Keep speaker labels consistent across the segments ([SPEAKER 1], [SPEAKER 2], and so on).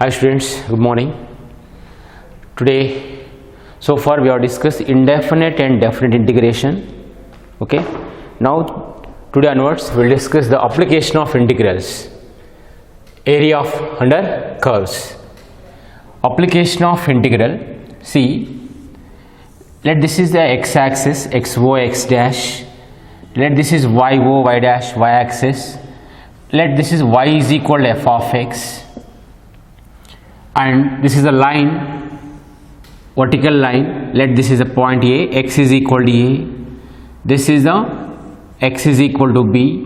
[SPEAKER 1] Hi students, good morning. Today, so far we have discussed indefinite and definite integration. Okay. Now, today onwards we will discuss the application of integrals. Area of under curves. Application of integral. See, let this is the x-axis, xo, x dash. Let this is yo, y dash, y-axis. Let this is y is equal to f of x. And this is a line, vertical line. Let this is a point A, x is equal to A. This is the x is equal to B.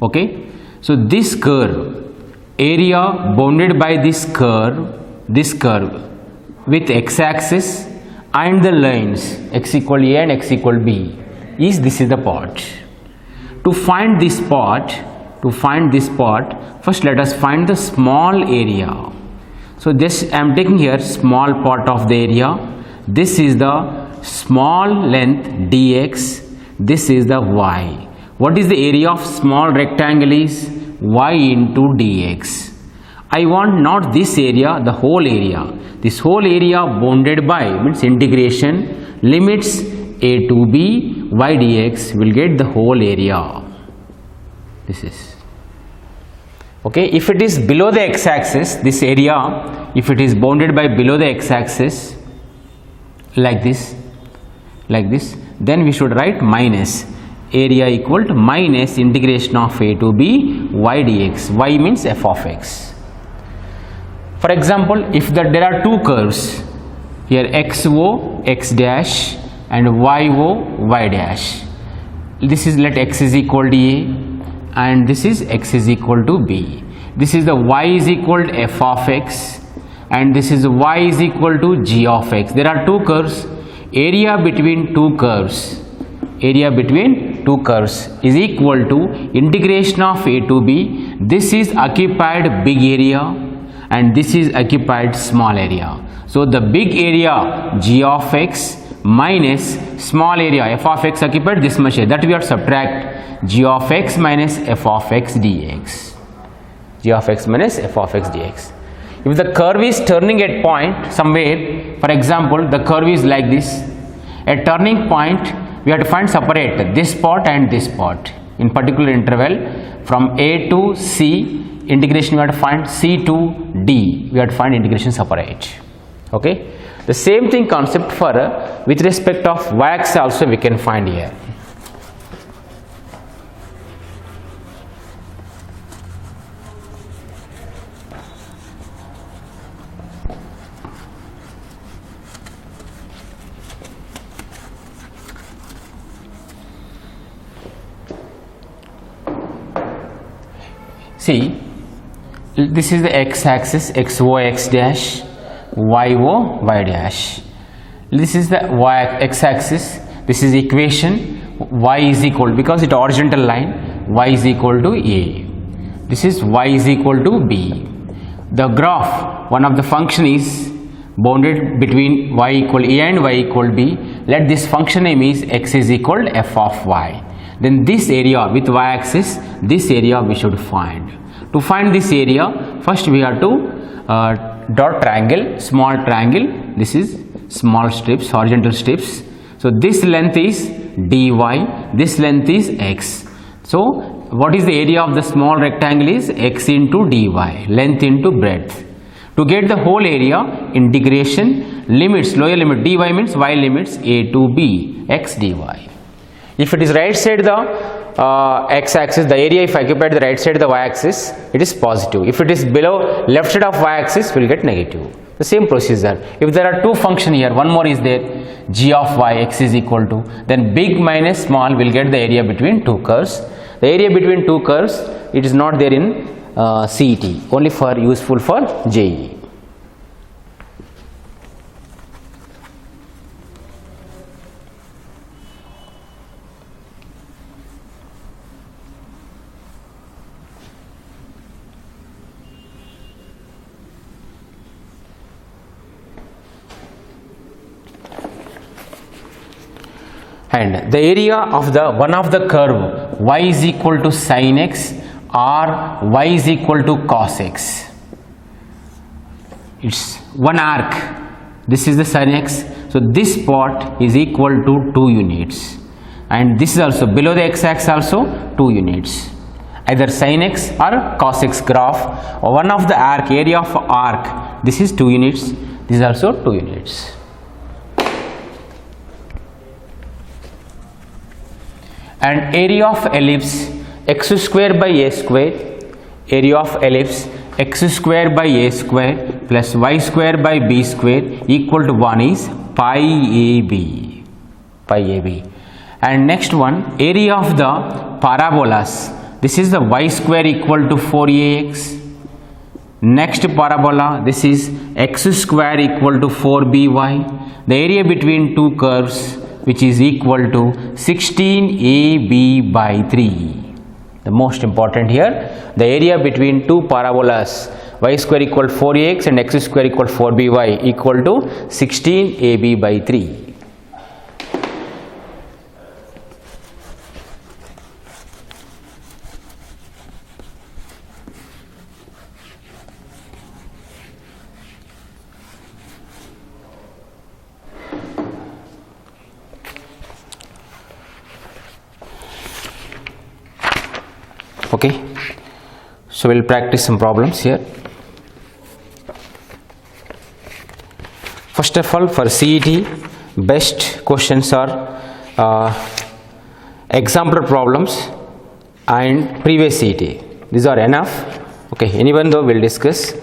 [SPEAKER 1] Okay. So this curve, area bounded by this curve with x-axis and the lines x equal to A and x equal to B is this is the part. To find this part, first let us find the small area. So this I am taking here small part of the area. This is the small length dx. This is the y. What is the area of small rectangle is y into dx. I want not this area, the whole area. This whole area bounded by means integration limits a to b y dx will get the whole area. This is okay. If it is below the x-axis, this area, if it is bounded by below the x-axis like this, then we should write minus area equal to minus integration of a to b y dx. Y means f of x. For example, if there are two curves here, xo, x dash and yo, y dash. This is let x is equal to a and this is x is equal to b. This is the y is equal to f of x and this is y is equal to g of x. There are two curves. Area between two curves is equal to integration of a to b. This is occupied big area and this is occupied small area. So the big area g of x minus small area f of x occupied this much area, that we have subtract g of x minus f of x dx. G of x minus f of x dx. If the curve is turning at point somewhere, for example, the curve is like this. At turning point, we have to find separate this part and this part. In particular interval from a to c, integration we have to find c to d. We have to find integration separate. Okay. The same thing concept for with respect of y-axis also we can find here. See, this is the x-axis, xo, x dash, yo, y dash. This is the x-axis. This is equation. Y is equal, because it horizontal line, y is equal to a. This is y is equal to b. The graph, one of the function is bounded between y equal a and y equal b. Let this function name is x is equal to f of y. Then this area with y-axis, this area we should find. To find this area, first we have to draw triangle, small triangle. This is small strips, horizontal strips. So this length is dy, this length is x. So what is the area of the small rectangle is x into dy, length into breadth. To get the whole area, integration limits, lower limit dy means y limits a to b x dy. If it is right side the x-axis, the area if occupied the right side the y-axis, it is positive. If it is below left side of y-axis, we will get negative. The same procedure. If there are two function here, one more is there, g of y, x is equal to, then big minus small will get the area between two curves. The area between two curves, it is not there in CET, only for useful for JEE. And the area of the one of the curve y is equal to sin x or y is equal to cos x. it's one arc. This is the sin x. So this part is equal to 2 units, and this is also below the x-axis also 2 units. Either sin x or cos x graph, or one of the arc, area of arc, this is 2 units, this is also 2 units. And area of ellipse x square by a square, area of ellipse x square by a square plus y square by b square equal to 1 is pi ab, pi ab. And next one, area of the parabolas, this is the y square equal to 4ax. Next parabola, this is x square equal to 4by. The area between two curves, which is equal to 16ab by 3. The most important here, the area between two parabolas, y square equal 4ax and x square equal 4by equal to 16ab by 3. Okay, so we'll practice some problems here. First of all, for CET, best questions are example problems and previous CET. These are enough. Okay, anyone though, we'll discuss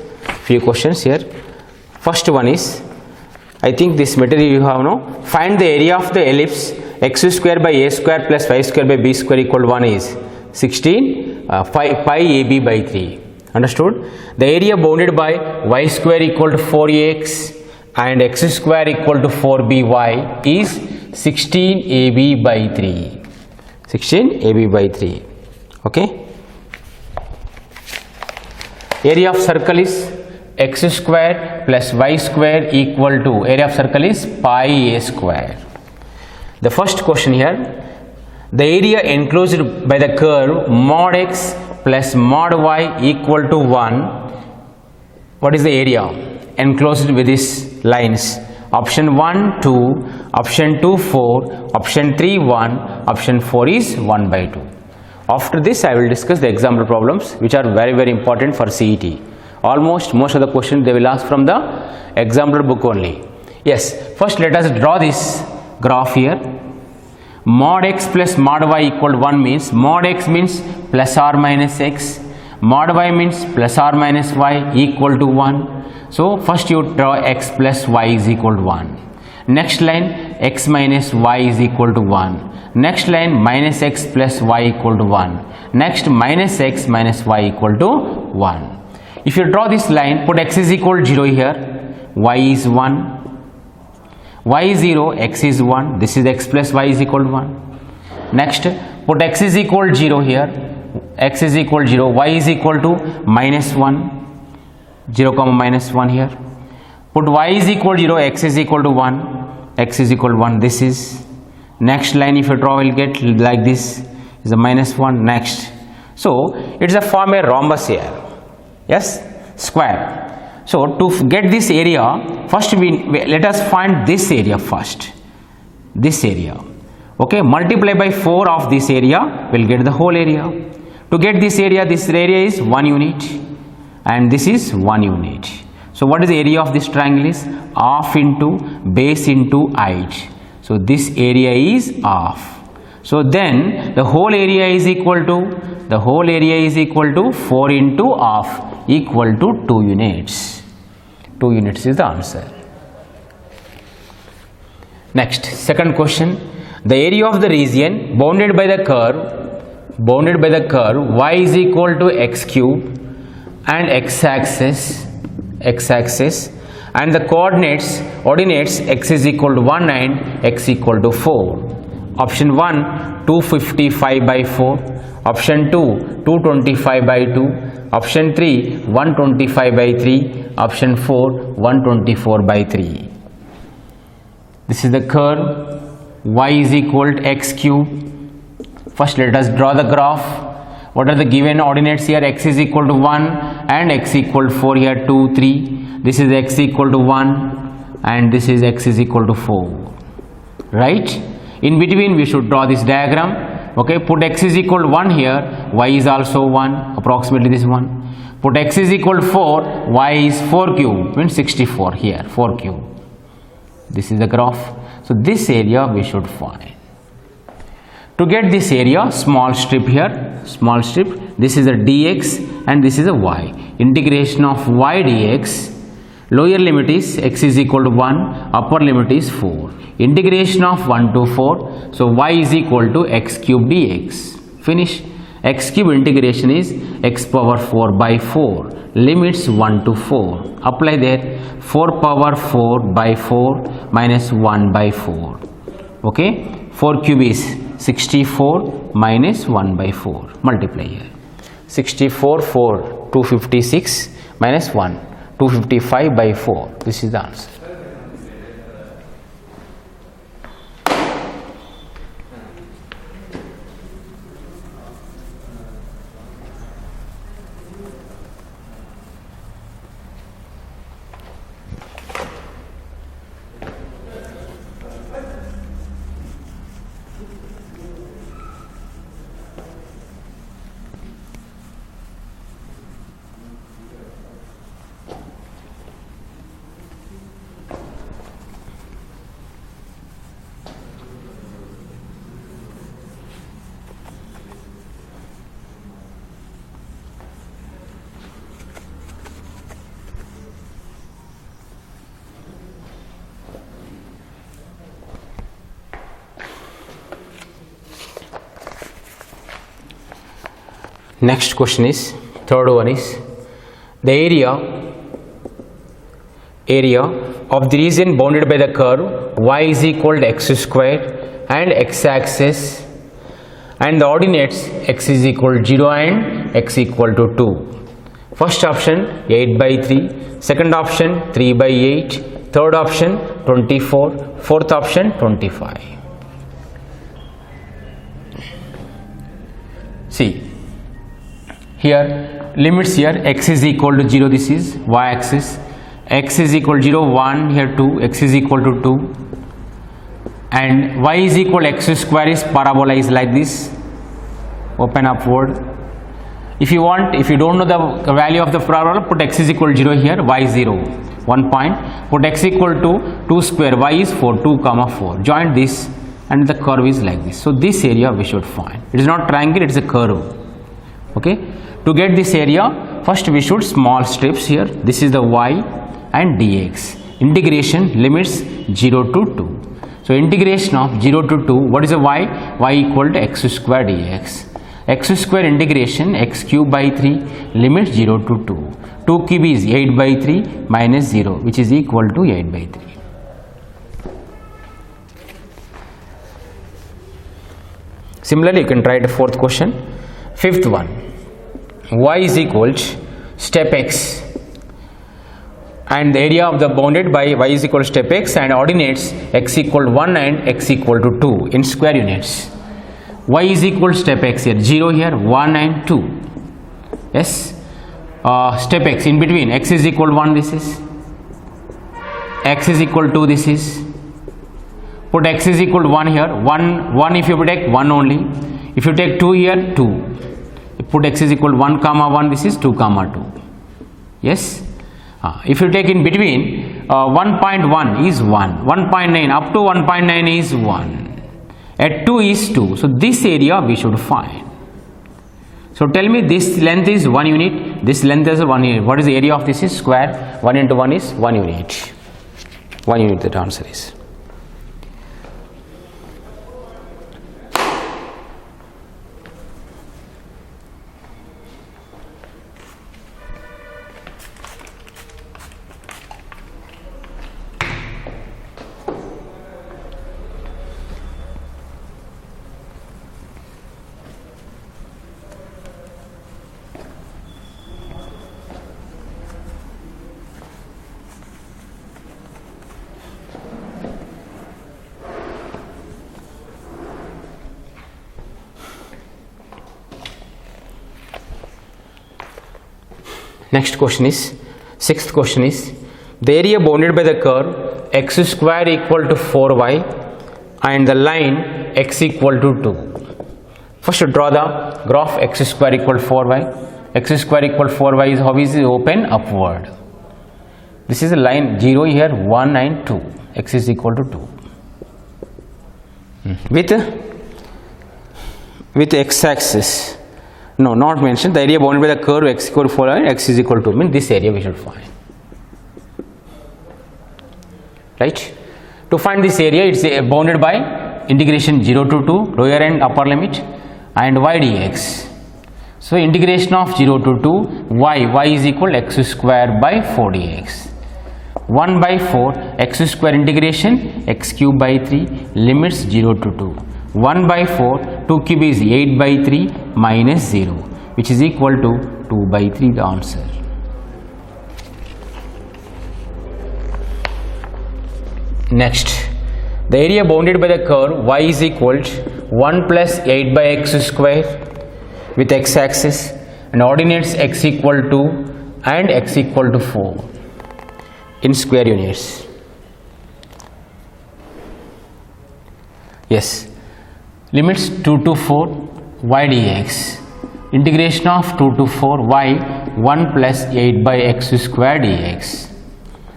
[SPEAKER 1] few questions here. First one is, I think this material you have now. Find the area of the ellipse x square by a square plus y square by b square equal to 1 is 16 pi ab by 3. Understood? The area bounded by y square equal to 4ax and x square equal to 4by is 16 ab by 3. 16 ab by 3. Okay. Area of circle is x square plus y square equal to, area of circle is pi a square. The first question here, the area enclosed by the curve mod x plus mod y equal to 1. What is the area enclosed with these lines? Option 1 2, option 2 4, option 3 1, option 4 is 1 by 2. After this I will discuss the example problems which are very important for CET. Almost most of the questions they will ask from the example book only. Yes, first let us draw this graph here. Mod x plus mod y equal to 1 means, mod x means plus or minus x, mod y means plus or minus y equal to 1. So first you draw x plus y is equal to 1. Next line x minus y is equal to 1. Next line minus x plus y equal to 1. Next minus x minus y equal to 1. If you draw this line, put x is equal to 0 here, y is 1. Y is 0, x is 1, this is x plus y is equal to 1. Next, put x is equal to 0 here, x is equal to 0, y is equal to minus 1, 0 comma minus 1 here. Put y is equal to 0, x is equal to 1, x is equal to 1, this is. Next line if you draw will get like this, is a minus 1, next. So, it is a form a rhombus here, yes, square. So, to get this area, first let us find this area first, this area. Okay, multiply by 4 of this area, we will get the whole area. To get this area is 1 unit and this is 1 unit. So, what is the area of this triangle is? Half into base into height. So, this area is half. So, then the whole area is equal to, 4 into half equal to 2 units. 2 units is the answer. Next, second question. The area of the region bounded by the curve y is equal to x cube and x-axis and the coordinates x is equal to 1 and x equal to 4. Option 1 255 by 4, option 2 225 by 2, option 3 125 by 3, option 4 124 by 3. This is the curve y is equal to x cube. First let us draw the graph. What are the given ordinates here? X is equal to 1 and x equal to 4 here, 2 3. this is x equal to 1 and this is x is equal to 4, right? In between we should draw this diagram. Okay, put x is equal to 1 here, y is also 1, approximately this one. Put x is equal to 4, y is 4 cube, means 64 here, 4 cube. This is the graph. So this area we should find. To get this area, small strip here, small strip, this is a dx and this is a y. Integration of y dx, lower limit is x is equal to 1, upper limit is 4. Integration of 1 to 4, so y is equal to x cube dx. Finish. X cube integration is x power 4 by 4. Limits 1 to 4. Apply there. 4 power 4 by 4 minus 1 by 4. Okay. 4 cube is 64 minus 1 by 4. Multiply here. 64, 4, 256 minus 1. 255 by 4. This is the answer. Next question is, third one is, the area of the region bounded by the curve y is equal to x square and x axis, and the ordinates x is equal to 0 and x equal to 2. First option 8 by 3, second option 3 by 8, third option 24, fourth option 25. See. Here limits here, x is equal to 0, this is y axis, x is equal to 0, 1, here 2, x is equal to 2, and y is equal to x square is parabola is like this, open upward. If you want, if you don't know the value of the parabola, put x is equal to 0 here, y 0, 1 point, put x equal to 2 square, y is 4, 2 comma 4, join this and the curve is like this. So this area we should find. It is not triangle, it is a curve. Okay. To get this area, first we should small strips here. This is the y and dx. Integration limits 0 to 2. So integration of 0 to 2, what is the y? Y equal to x square dx. X square integration x cube by 3, limit 0 to 2. 2 cube is 8 by 3 minus 0, which is equal to 8 by 3. Similarly, you can try the fourth question. Fifth one. Y is equal to step x and the area of the bounded by y is equal to step x and ordinates x equal to 1 and x equal to 2 in square units. Y is equal to step x here, 0 here, 1 and 2. Yes, step x in between, x is equal to 1, this is, x is equal to this is, put x is equal to 1 here, 1 if you take 1 only, if you take 2 here, 2. Put x is equal to 1 comma 1, this is 2 comma 2. Yes. If you take in between, 1.1 is 1, 1.9 up to 1.9 is 1, at 2 is 2. So this area we should find. So tell me, this length is 1 unit, this length is 1 unit. What is the area of this is square? 1 into 1 is 1 unit. 1 unit, that answer is. Next question is, sixth question is, the area bounded by the curve x square equal to 4y and the line x equal to 2. First draw the graph x square equal to 4y. X square equal to 4y is obviously open upward. This is a line 0 here, 1 and 2. X is equal to 2. With x-axis, no, not mentioned. The area bounded by the curve x equal to 4 and x is equal to, mean this area we should find. Right? To find this area, it's bounded by integration 0 to 2, lower and upper limit, and y dx. So integration of 0 to 2, y is equal to x square by 4 dx. 1 by 4, x square integration, x cube by 3, limits 0 to 2. 1 by 4, 2 cube is 8 by 3 minus 0, which is equal to 2 by 3, the answer. Next, the area bounded by the curve y is equal to 1 plus 8 by x square with x-axis and ordinates x equal to and x equal to 4 in square units. Yes, limits 2 to 4 y dx, integration of 2 to 4 y 1 plus 8 by x square dx.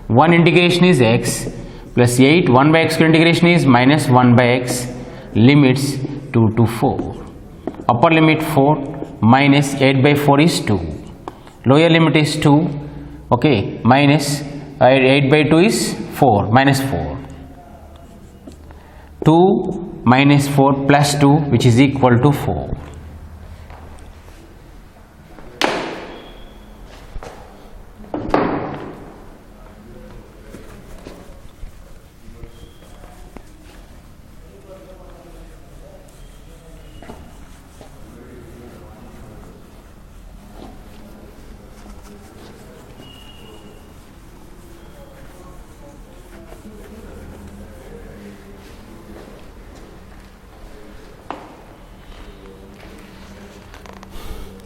[SPEAKER 1] 1 integration is x plus 8, 1 by x square integration is minus 1 by x, limits 2 to 4. Upper limit 4 minus 8 by 4 is 2. Lower limit is 2, okay, minus 8 by 2 is 4, minus 4. 2 minus 4 plus 2, which is equal to 4.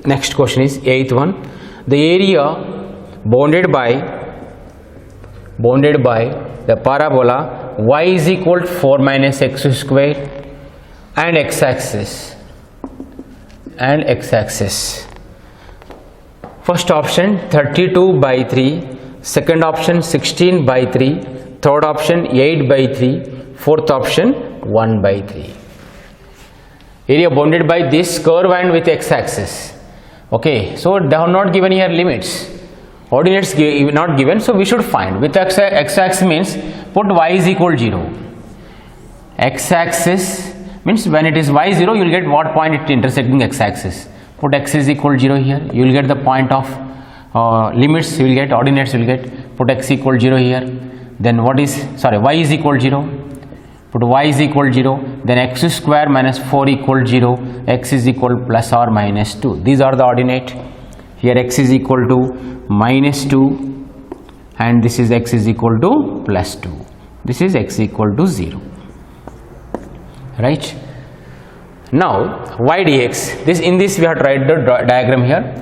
[SPEAKER 1] Next question is 8th one. The area bounded by the parabola y is equal to 4 minus x square and x-axis. First option 32 by 3, second option 16 by 3, third option 8 by 3, fourth option 1 by 3. Area bounded by this curve and with x-axis. Okay, so they have not given here limits, ordinates not given, so we should find. With x-axis means put y is equal to 0. X-axis means when it is y 0, you will get what point it intersecting x-axis. Put x is equal to 0 here, you will get the point of limits, you will get ordinates, you will get. Put x equal to 0 here, then what is, sorry, y is equal to 0. Put y is equal to 0, then x square minus 4 equal to 0, x is equal to plus or minus 2. These are the ordinate. Here x is equal to minus 2 and this is x is equal to plus 2. This is x equal to 0. Right? Now y dx, this in this we have tried the diagram here.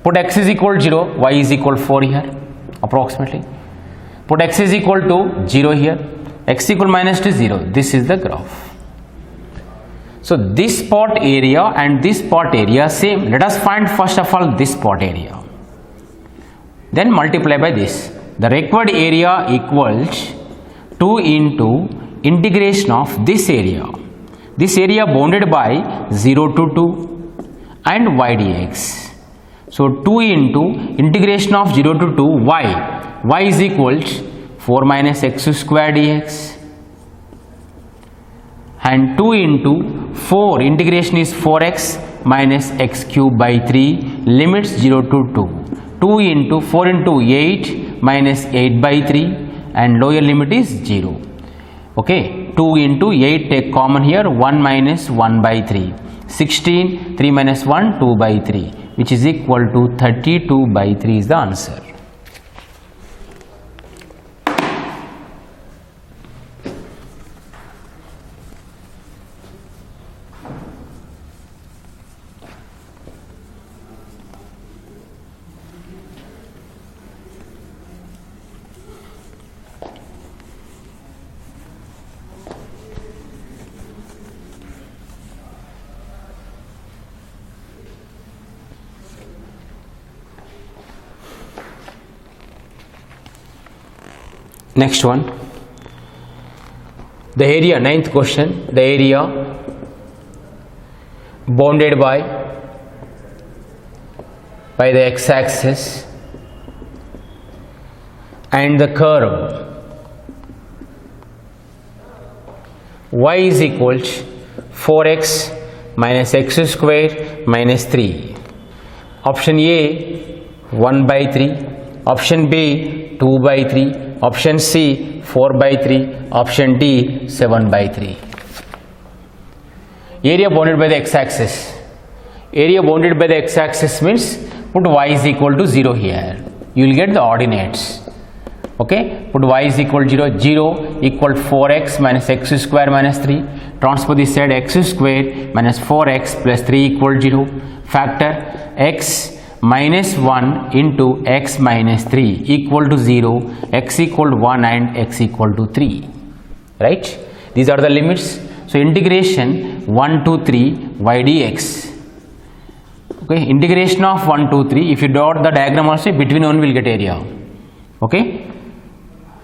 [SPEAKER 1] Put x is equal to 0, y is equal to 4 here approximately. Put x is equal to 0 here, x equal minus to 0. This is the graph. So this spot area and this spot area same. Let us find first of all this spot area, then multiply by this. The required area equals 2 into integration of this area. This area bounded by 0 to 2 and y dx. So 2 into integration of 0 to 2 y is equals 4 minus x square dx, and 2 into 4 integration is 4x minus x cube by 3, limits 0 to 2. 2 into 4 into 8 minus 8 by 3 and lower limit is 0. Okay, 2 into 8 take common here, 1 minus 1 by 3. 16, 3 minus 1, 2 by 3, which is equal to 32 by 3 is the answer. Next one, the area, ninth question, the area bounded by the x-axis and the curve y is equal to 4x minus x square minus 3. Option A 1 by 3, option B 2 by 3, option C 4 by 3, option D 7 by 3. Area bounded by the x-axis. Area bounded by the x-axis means put y is equal to 0 here. You will get the ordinates. Okay, put y is equal to 0. 0 equal 4x minus x square minus 3. Transpose this side, x square minus 4x plus 3 equal 0. Factor x minus 1 into x minus 3 equal to 0, x equal to 1 and x equal to 3. Right? These are the limits. So integration 1 to 3 y dx. Okay, integration of 1 to 3. If you dot the diagram also, between one will get area. Okay.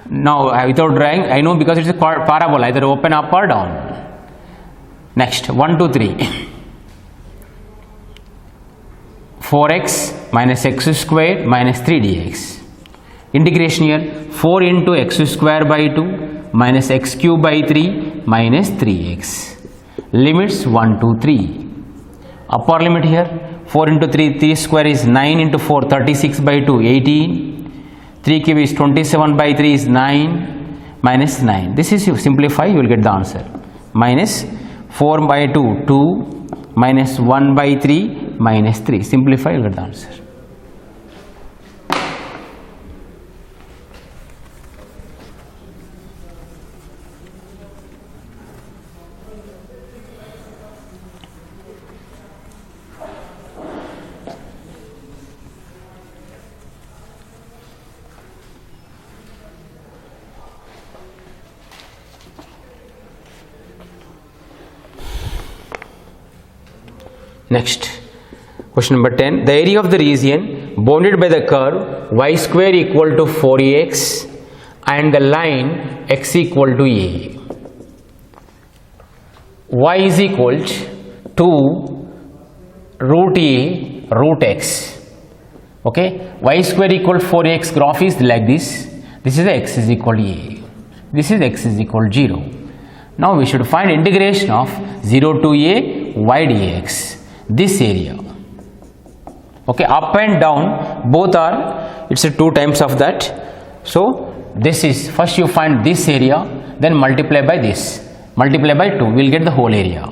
[SPEAKER 1] Now without drawing, I know because it's a parabola, either open up or down. Next, 1 to 3. 4x minus x square minus 3 dx. Integration here 4 into x square by 2 minus x cube by 3 minus 3x. Limits 1 to 3. Upper limit here 4 into 3, 3 square is 9 into 4, 36 by 2, 18. 3 cube is 27 by 3 is 9 minus 9. This is, you simplify, you will get the answer. Minus 4 by 2, 2 minus 1 by 3 minus 3. Simplify, you will get the answer. Next, question number 10. The area of the region bounded by the curve y square equal to 4ax and the line x equal to a. Y is equal to root a root x. Okay, y square equal to 4ax graph is like this. This is x is equal to a. This is x is equal to 0. Now we should find integration of 0 to a y dx. This area, okay, up and down both are, it's a 2 times of that. So this is, first you find this area, then multiply by this, multiply by 2, we'll get the whole area.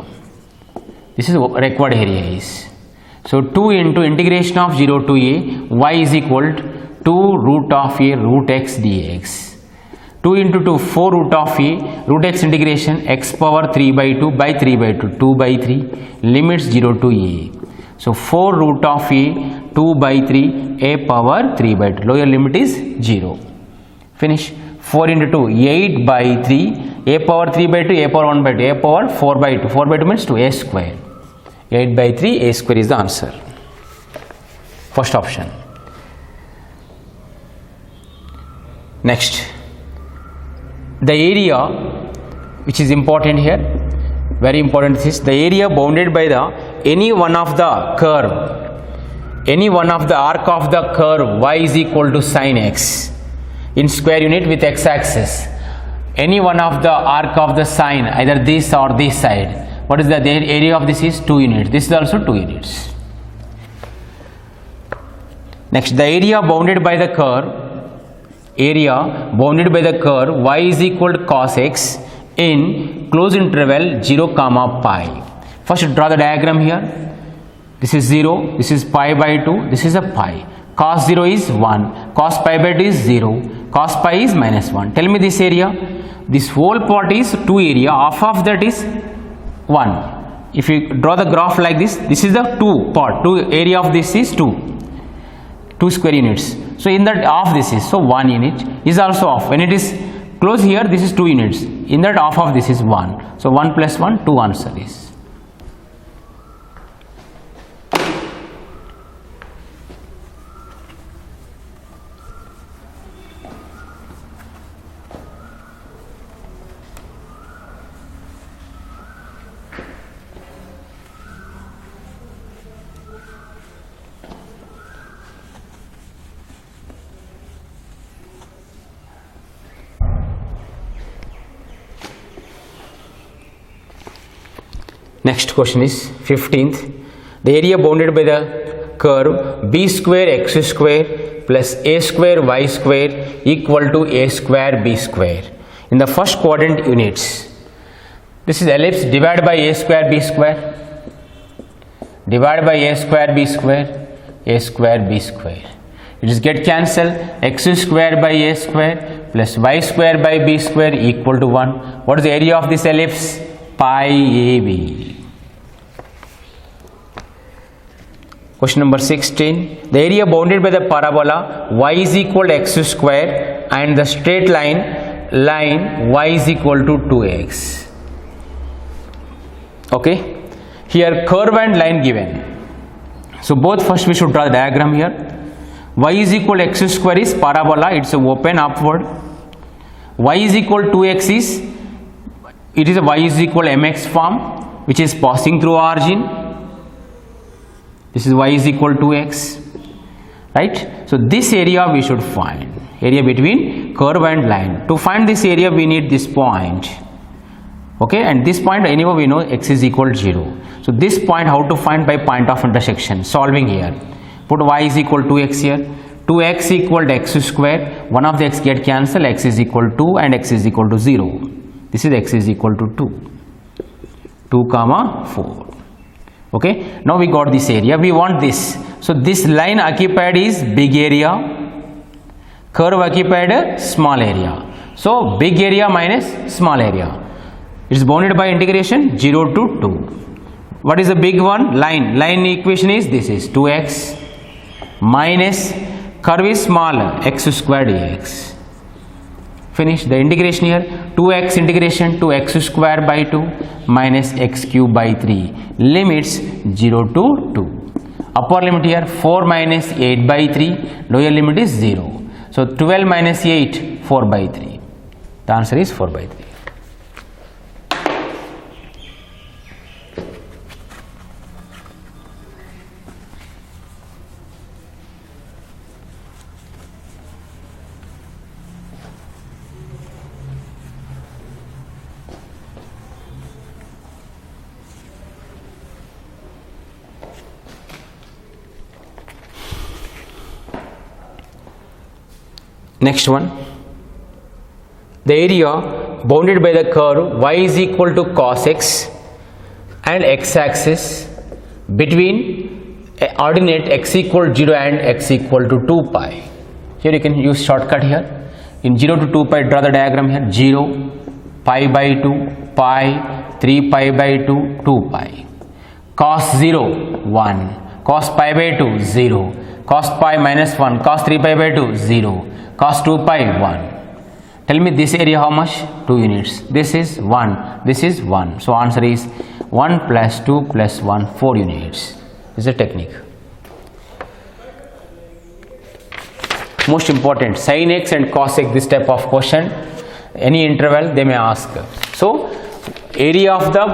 [SPEAKER 1] This is required area is. So 2 into integration of 0 to a y is equal to 2 root of a root x dx. 2 into 2, 4 root of a root x integration x power 3 by 2 by 3 by 2, 2 by 3, limits 0 to a. So 4 root of a 2 by 3 a power 3 by 2, lower limit is 0. Finish. 4 into 2, 8 by 3 a power 3 by 2 a power 1 by 2 a power 4 by 2, 4 by 2 means 2 a square. 8 by 3 a square is the answer. First option. Next, the area which is important here, very important, is the area bounded by the any one of the curve, any one of the arc of the curve y is equal to sin x in square unit with x axis. Any one of the arc of the sine, either this or this side, what is the area of this is 2 units. This is also 2 units. Next, the area bounded by the curve, area bounded by the curve y is equal to cos x in closed interval 0 comma pi. First draw the diagram here. This is 0, this is pi by 2, this is a pi. Cos 0 is 1, cos pi by 2 is 0, cos pi is minus 1. Tell me this area. This whole part is 2 area, half of that is 1. If you draw the graph like this is the 2 part, 2 area of this is 2 square units. So in that half this is, so 1 unit is also off. When it is close here, this is 2 units. In that half of this is 1. So 1 plus 1, 2 answer is. Next question is 15th. The area bounded by the curve b square x square plus a square y square equal to a square b square in the first quadrant units. This is ellipse divided by a square b square, divided by a square b square, a square b square. It is get cancelled. X square by a square plus y square by b square equal to 1. What is the area of this ellipse? Pi AB. Question number 16. The area bounded by the parabola y is equal to x square and the straight line y is equal to 2x. Okay. Here curve and line given. So both first we should draw the diagram here. Y is equal to x square is parabola, it's a open upward. Y is equal to 2x is, it is a y is equal to mx form which is passing through origin. This is y is equal to x, right? So this area we should find, area between curve and line. To find this area we need this point, okay, and this point anyway we know x is equal to 0. So this point how to find? By point of intersection, solving here. Put y is equal to x here, 2x equal to x square, one of the x get cancelled, x is equal to 2 and x is equal to 0. This is x is equal to 2 comma 4. Okay, now we got this area, we want this. So this line occupied is big area, curve occupied a small area. So big area minus small area. It is bounded by integration 0 to 2. What is the big one? Line equation is this is 2x minus curve is smaller, x square dx. Finish the integration here. 2x integration to x square by 2 minus x cube by 3. Limits 0 to 2. Upper limit here 4 minus 8 by 3. Lower limit is 0. So 12 minus 8, 4 by 3. The answer is 4 by 3. Next one, the area bounded by the curve y is equal to cos x and x axis between ordinate x equal to 0 and x equal to 2 pi. Here you can use shortcut here. In 0 to 2 pi, draw the diagram here. 0, pi by 2, pi, 3 pi by 2, 2 pi. Cos 0, 1. Cos pi by 2, 0. Cos pi minus 1. Cos 3 pi by 2, 0. Cos 2 pi 1. Tell me this area how much? 2 units. This is 1. This is 1. So answer is 1 plus 2 plus 1, 4 units. This is a technique. Most important, sin x and cos x, this type of question, any interval they may ask. So area of the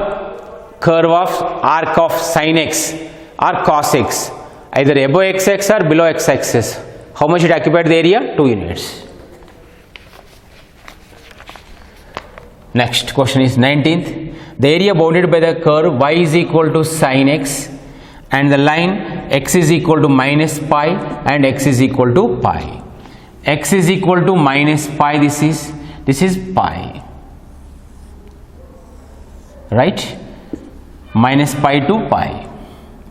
[SPEAKER 1] curve of arc of sin x or cos x, either above x-axis or below x-axis. How much it occupied the area? 2 units. Next question is 19th. The area bounded by the curve y is equal to sin x and the line x is equal to minus pi and x is equal to pi. X is equal to minus pi, this is pi, right? Minus pi to pi.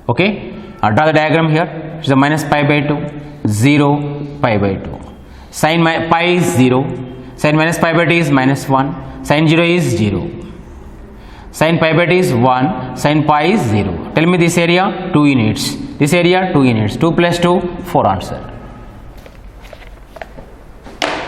[SPEAKER 1] Okay, I'll draw the diagram here. It's a minus pi by 2, 0, pi by 2. Sin pi is 0, sin minus pi by 2 is minus 1, sin 0 is 0. Sin pi by 2 is 1, sin pi is 0. Tell me this area, 2 units. This area, 2 units. 2 plus 2, 4 answer.